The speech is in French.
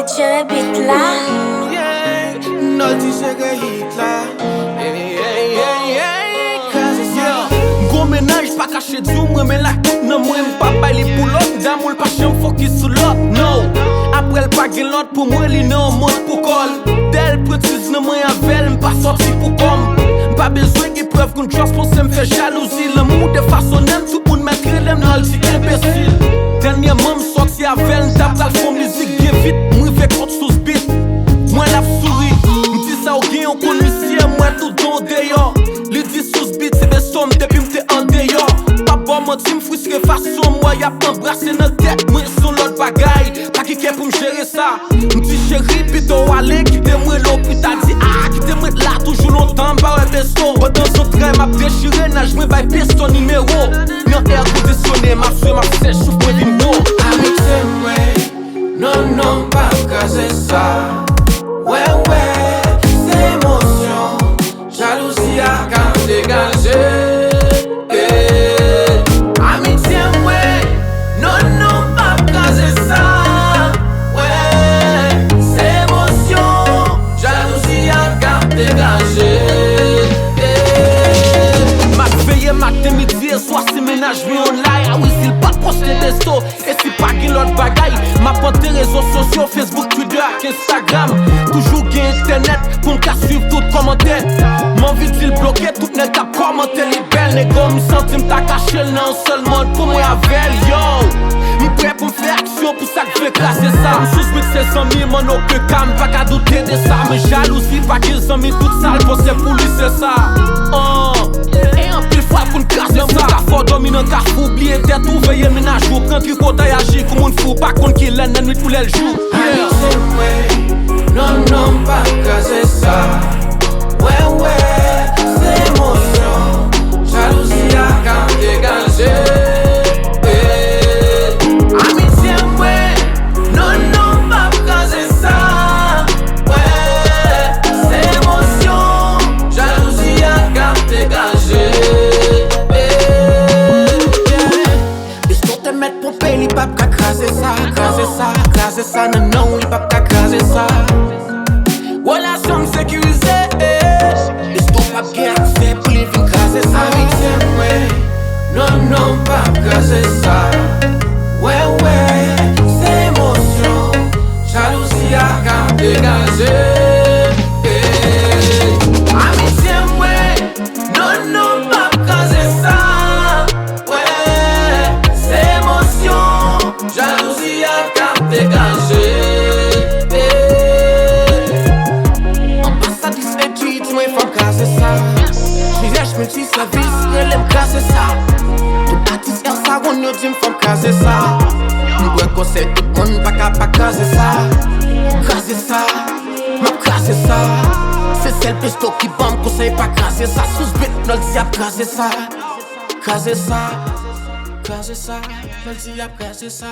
DJ beat là. Nol ti cheke hit la. Gros ménage pas caché du moi mais la coupe nan moi pas bailler pour l'autre d'amour pas cham focus sur l'autre no après le pas gen l'autre pour moi li nan monde pour col tel précise nan moi avec pas sorti pour comme pas besoin de preuve qu'on trust pour ça me fait jalousie l'amour de façon même tout monde mettre l'aime dans le dit imbécile dernièrement me sorti avec tap la fond musique bien vite moi fait contre sous beat moi la souris me dit ça au gain on connaît moi tout dans dehors les 10 sous beat c'est des sommes depuis m'te en dehors pas bon mon team frustré façon moi y'a pas embrassé dans tête moi son l'autre bagaille pas qui pour me gérer ça m'dit chérie plutôt aller quitter moi l'hôpital dit ah quitter moi là toujours longtemps bah ouais besto pendant son train m'a déchiré nage moi by piston numéro non air conditionné m'a fait m'a sèche sous point bimbo avec c'est moi non pas caser ça ouais c'est émotion jalousie à quand dégager matin, midi et soir, si ménage mi online. Ah oui, s'il pas poste desto et si pas qu'il l'autre bagaille. Ma pote réseaux sociaux, Facebook, Twitter, Instagram. Toujours gain internet pour me suivre tout commentaire. Mon vite bloqué, tout net à commenter les belles. Négo, me sentis m'ta caché non seulement pour moi avec yo. M'prêt pour me faire action pour ça que je vais classer ça. M'suspecte c'est 100 000, mon aucun cam, pas qu'à douter de ça. Mais jalousie, pas qu'ils ont mis toute sale, pour c'est pour lui, c'est ça. Et en pile fois pour nous casser ça. Fort dominant car faut oublier tête ouvrier ménage. Vous prendre qui côté agir comme on fou. Pas qu'on qui l'aine la nuit tous les jours. Non, pas casser ça. Ouais, c'est émotion. Jalousie à quand dégager. Craser ça, non, il pas qu'à craser ça. Relation sécurisée, les stop pas bien accès pour les vins craser ça. Avec c'est moi, non, pas craser ça. Ouais, c'est émotion, jalousie à quand dégager. Multi-service, elle aime casser ça. Tout artiste, elle ça, on nous dit m'femme casser ça. M'boué conseil, tout le monde pas capable casser ça. Casser ça, m'a casser ça. C'est celle pisto qui bombe, conseil pas casser ça. Sous bête, nous le diable casser ça. Casser ça, casser ça, nous le diable casser ça.